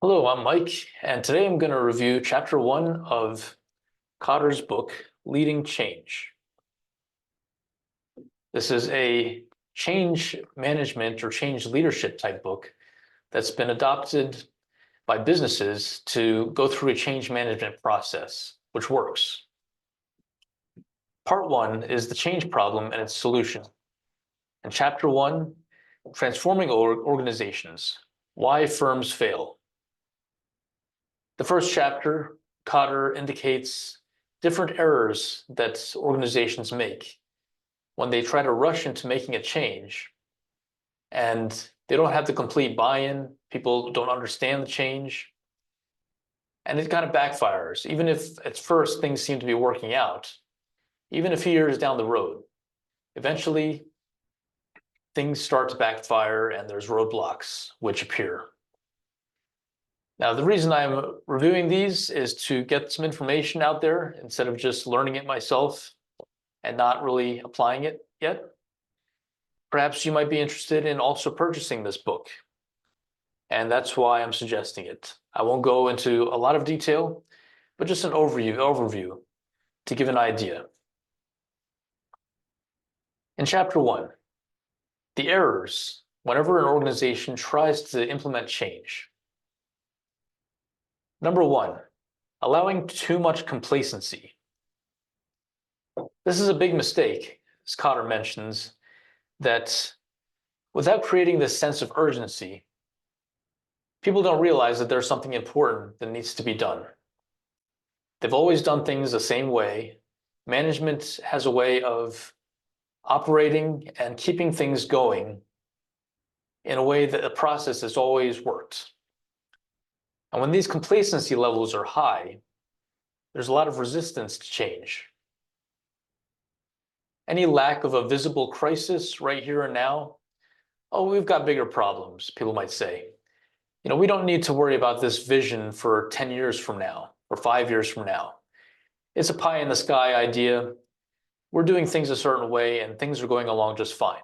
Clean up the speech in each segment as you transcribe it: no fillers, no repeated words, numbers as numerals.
Hello, I'm Mike, and today I'm going to review chapter one of Kotter's book, Leading Change. This is a change management or change leadership type book that's been adopted by businesses to go through a change management process, which works. Part one is the change problem and its solution. And chapter one, transforming organizations, why firms fail. The first chapter, Kotter indicates different errors that organizations make when they try to rush into making a change and they don't have the complete buy-in, people don't understand the change, and it kind of backfires. Even if at first things seem to be working out, even a few years down the road, eventually things start to backfire and there's roadblocks which appear. Now, the reason I'm reviewing these is to get some information out there instead of just learning it myself and not really applying it yet. Perhaps you might be interested in also purchasing this book, and that's why I'm suggesting it. I won't go into a lot of detail, but just an overview to give an idea. In chapter one, the errors whenever an organization tries to implement change. Number one, allowing too much complacency. This is a big mistake, as Kotter mentions, that without creating this sense of urgency, people don't realize that there's something important that needs to be done. They've always done things the same way. Management has a way of operating and keeping things going in a way that the process has always worked. And when these complacency levels are high, there's a lot of resistance to change. Any lack of a visible crisis right here and now, oh, we've got bigger problems, people might say. We don't need to worry about this vision for 10 years from now or 5 years from now. It's a pie in the sky idea. We're doing things a certain way and things are going along just fine.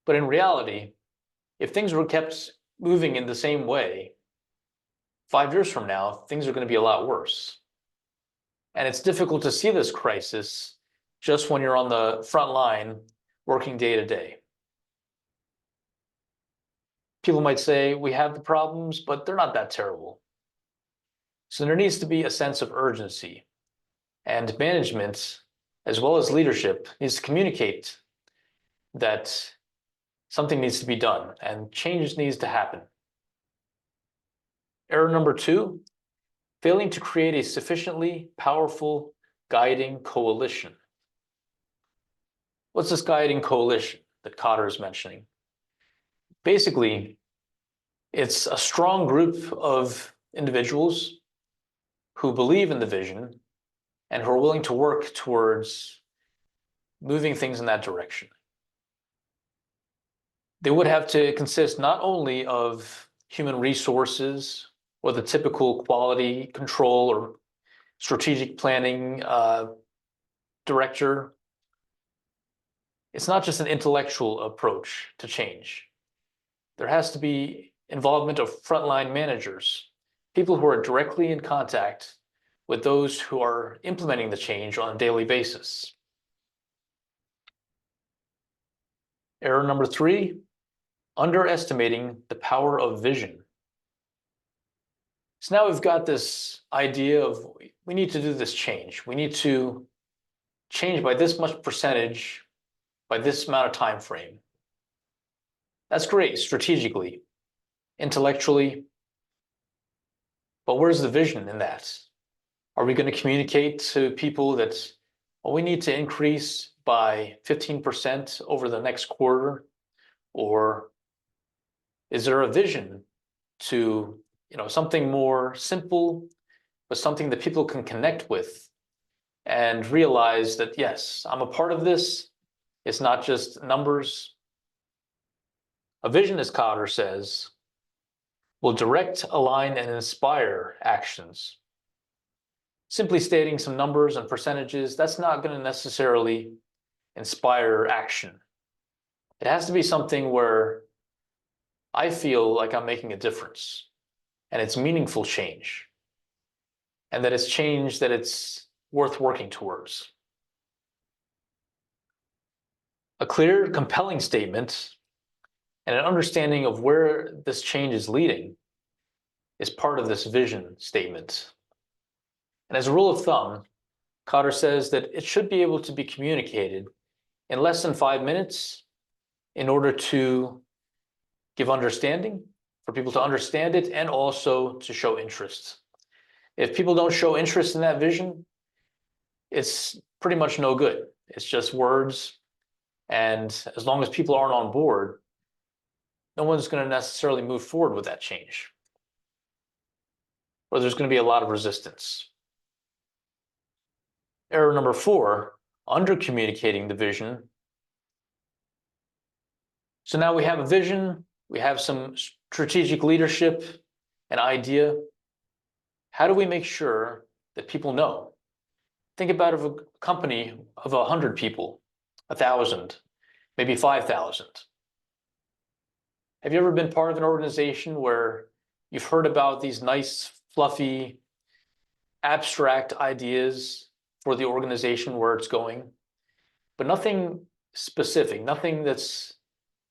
But in reality, if things were kept moving in the same way, 5 years from now, things are going to be a lot worse. And it's difficult to see this crisis just when you're on the front line working day to day. People might say, we have the problems, but they're not that terrible. So there needs to be a sense of urgency, and management, as well as leadership, needs to communicate that something needs to be done and change needs to happen. Error number two, failing to create a sufficiently powerful guiding coalition. What's this guiding coalition that Kotter is mentioning? Basically, it's a strong group of individuals who believe in the vision and who are willing to work towards moving things in that direction. They would have to consist not only of human resources or the typical quality control or strategic planning director. It's not just an intellectual approach to change. There has to be involvement of frontline managers, people who are directly in contact with those who are implementing the change on a daily basis. Error number three, underestimating the power of vision. So now we've got this idea of we need to do this change. We need to change by this much percentage by this amount of time frame. That's great strategically, intellectually, but where's the vision in that? Are we going to communicate to people that, well, we need to increase by 15% over the next quarter? Or is there a vision to, something more simple, but something that people can connect with and realize that, yes, I'm a part of this. It's not just numbers. A vision, as Kotter says, will direct, align, and inspire actions. Simply stating some numbers and percentages, that's not going to necessarily inspire action. It has to be something where I feel like I'm making a difference. and it's meaningful change, and that it's change that it's worth working towards. A clear, compelling statement and an understanding of where this change is leading is part of this vision statement. And as a rule of thumb, Kotter says that it should be able to be communicated in less than 5 minutes in order to give understanding, for people to understand it, and also to show interest. If people don't show interest in that vision, it's pretty much no good. It's just words. And as long as people aren't on board, no one's going to necessarily move forward with that change. Or there's going to be a lot of resistance. Error number 4, under-communicating the vision. So now we have a vision, we have some strategic leadership, an idea. How do we make sure that people know? Think about a company of 100 people, 1,000, maybe 5,000. Have you ever been part of an organization where you've heard about these nice, fluffy, abstract ideas for the organization where it's going, but nothing specific, nothing that's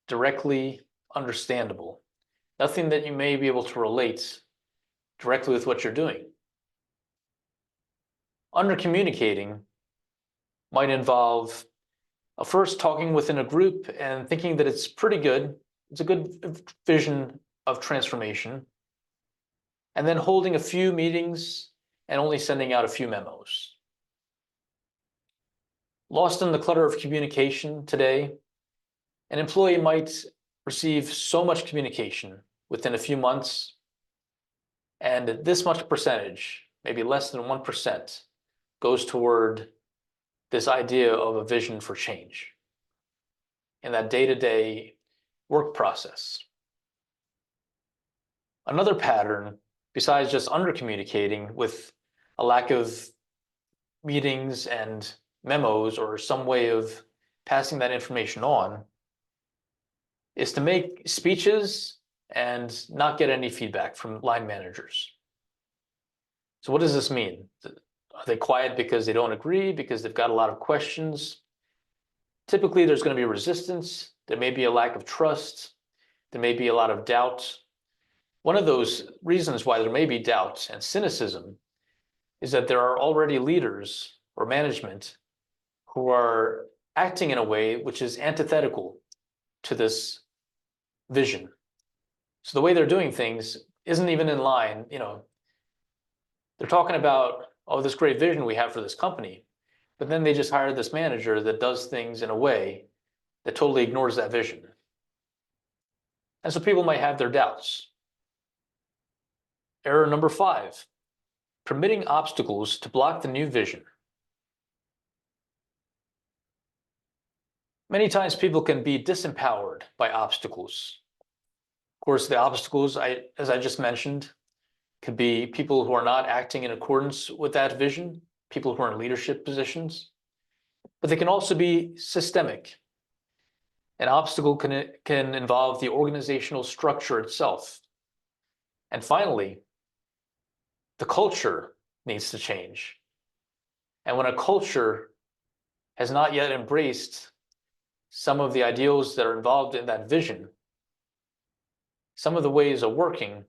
directly understandable, nothing that you may be able to relate directly with what you're doing? Under-communicating might involve first talking within a group and thinking that it's pretty good, it's a good vision of transformation, and then holding a few meetings and only sending out a few memos. Lost in the clutter of communication today, an employee might receive so much communication within a few months, and this much percentage, maybe less than 1%, goes toward this idea of a vision for change in that day-to-day work process. Another pattern, besides just under-communicating with a lack of meetings and memos or some way of passing that information on, is to make speeches and not get any feedback from line managers. So what does this mean? Are they quiet because they don't agree, because they've got a lot of questions? Typically, there's going to be resistance. There may be a lack of trust. There may be a lot of doubt. One of those reasons why there may be doubt and cynicism is that there are already leaders or management who are acting in a way which is antithetical to this vision. So the way they're doing things isn't even in line. They're talking about, oh, this great vision we have for this company, but then they just hired this manager that does things in a way that totally ignores that vision. And so people might have their doubts. Error number 5, permitting obstacles to block the new vision. Many times people can be disempowered by obstacles. Of course, the obstacles, as I just mentioned, could be people who are not acting in accordance with that vision, people who are in leadership positions, but they can also be systemic. An obstacle can involve the organizational structure itself. And finally, the culture needs to change. And when a culture has not yet embraced some of the ideals that are involved in that vision, some of the ways of working,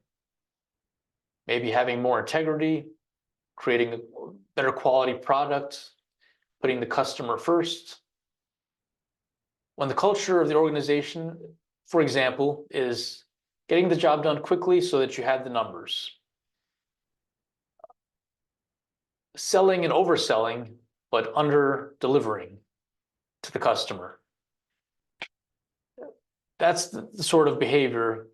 maybe having more integrity, creating a better quality product, putting the customer first. When the culture of the organization, for example, is getting the job done quickly so that you have the numbers, selling and overselling, but under-delivering to the customer. That's the sort of behavior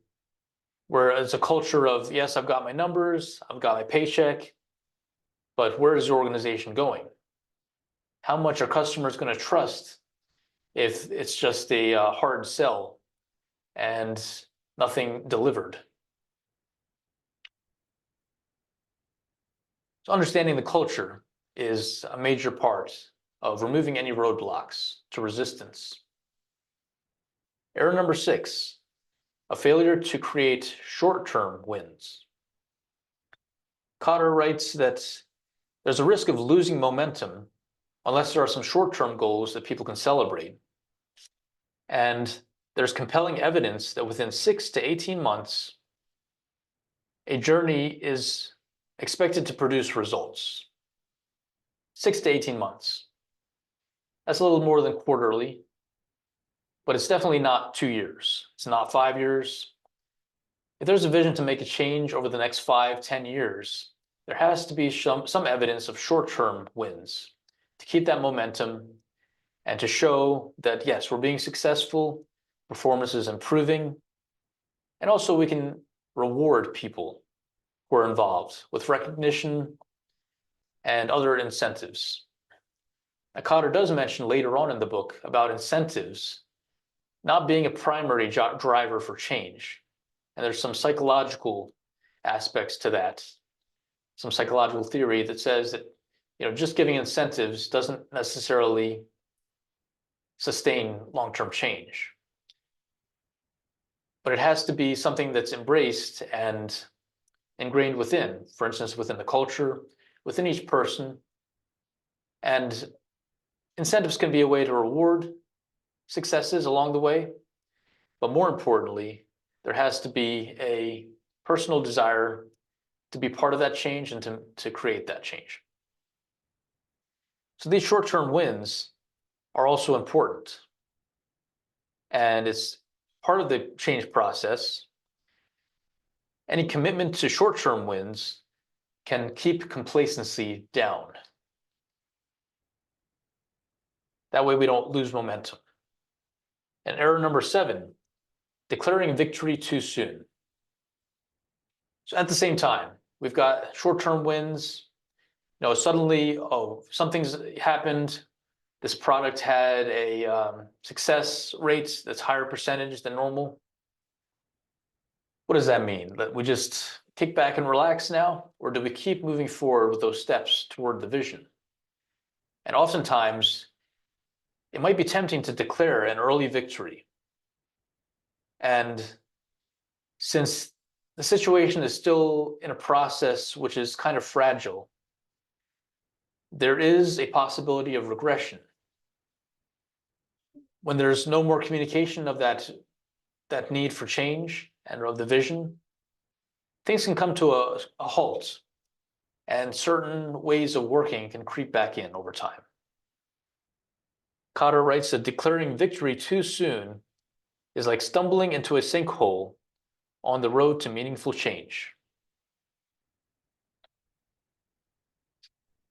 where it's a culture of, yes, I've got my numbers, I've got my paycheck, but where is the organization going? How much are customers going to trust if it's just a hard sell and nothing delivered? So understanding the culture is a major part of removing any roadblocks to resistance. Error number 6, a failure to create short-term wins. Kotter writes that there's a risk of losing momentum unless there are some short-term goals that people can celebrate. And there's compelling evidence that within 6 to 18 months, a journey is expected to produce results. 6 to 18 months. That's a little more than quarterly, but it's definitely not 2 years. It's not 5 years. If there's a vision to make a change over the next 5, 10 years, there has to be some evidence of short-term wins to keep that momentum and to show that, yes, we're being successful, performance is improving, and also we can reward people who are involved with recognition and other incentives. Now, Kotter does mention later on in the book about incentives not being a primary driver for change. And there's some psychological aspects to that, some psychological theory that says that, just giving incentives doesn't necessarily sustain long-term change. But it has to be something that's embraced and ingrained within, for instance, within the culture, within each person. And incentives can be a way to reward successes along the way. But more importantly, there has to be a personal desire to be part of that change and to create that change. So these short-term wins are also important. And it's part of the change process. Any commitment to short-term wins can keep complacency down. That way we don't lose momentum. And error number 7, declaring victory too soon. So at the same time, we've got short-term wins. Suddenly, something's happened. This product had a success rate that's higher percentage than normal. What does that mean? That we just kick back and relax now? Or do we keep moving forward with those steps toward the vision? And oftentimes, it might be tempting to declare an early victory. And since the situation is still in a process which is kind of fragile, there is a possibility of regression. When there's no more communication of that need for change and of the vision, things can come to a halt, and certain ways of working can creep back in over time. Kotter writes that declaring victory too soon is like stumbling into a sinkhole on the road to meaningful change.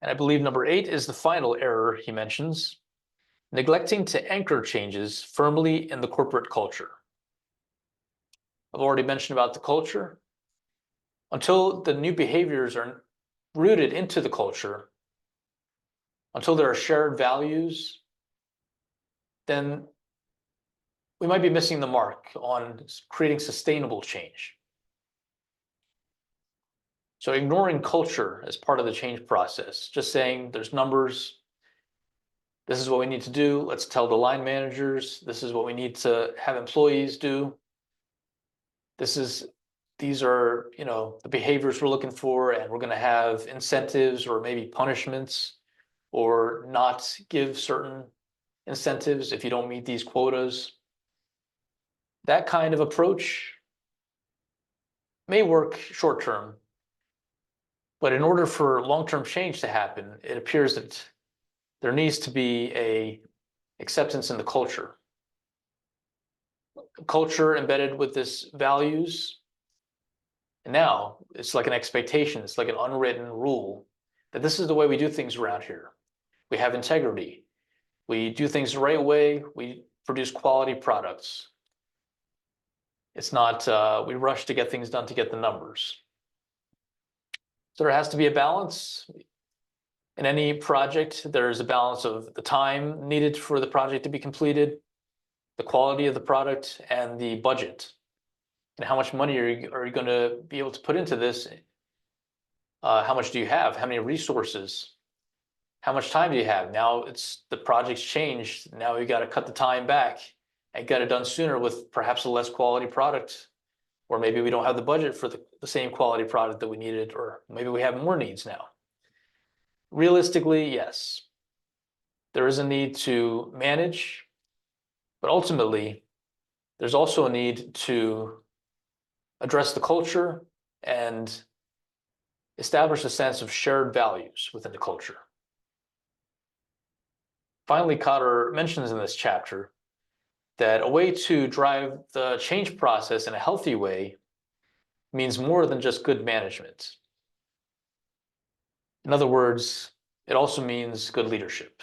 And I believe number 8 is the final error he mentions, neglecting to anchor changes firmly in the corporate culture. I've already mentioned about the culture. Until the new behaviors are rooted into the culture, until there are shared values, then we might be missing the mark on creating sustainable change. So ignoring culture as part of the change process, just saying there's numbers, this is what we need to do, let's tell the line managers, this is what we need to have employees do. These are, the behaviors we're looking for, and we're going to have incentives or maybe punishments, or not give certain incentives if you don't meet these quotas. That kind of approach may work short term, but in order for long-term change to happen, it appears that there needs to be an acceptance in the culture. Culture embedded with this values. And now it's like an expectation, it's like an unwritten rule that this is the way we do things around here. We have integrity. We do things the right way. We produce quality products. It's not we rush to get things done to get the numbers. So there has to be a balance. In any project, there's a balance of the time needed for the project to be completed, the quality of the product, and the budget. And how much money are you going to be able to put into this? How much do you have? How many resources? How much time do you have? Now the project's changed. Now you got to cut the time back and get it done sooner with perhaps a less quality product or maybe we don't have the budget for the same quality product that we needed, or maybe we have more needs now. Realistically, yes, there is a need to manage, but ultimately, there's also a need to address the culture and establish a sense of shared values within the culture. Finally, Kotter mentions in this chapter that a way to drive the change process in a healthy way means more than just good management. In other words, it also means good leadership.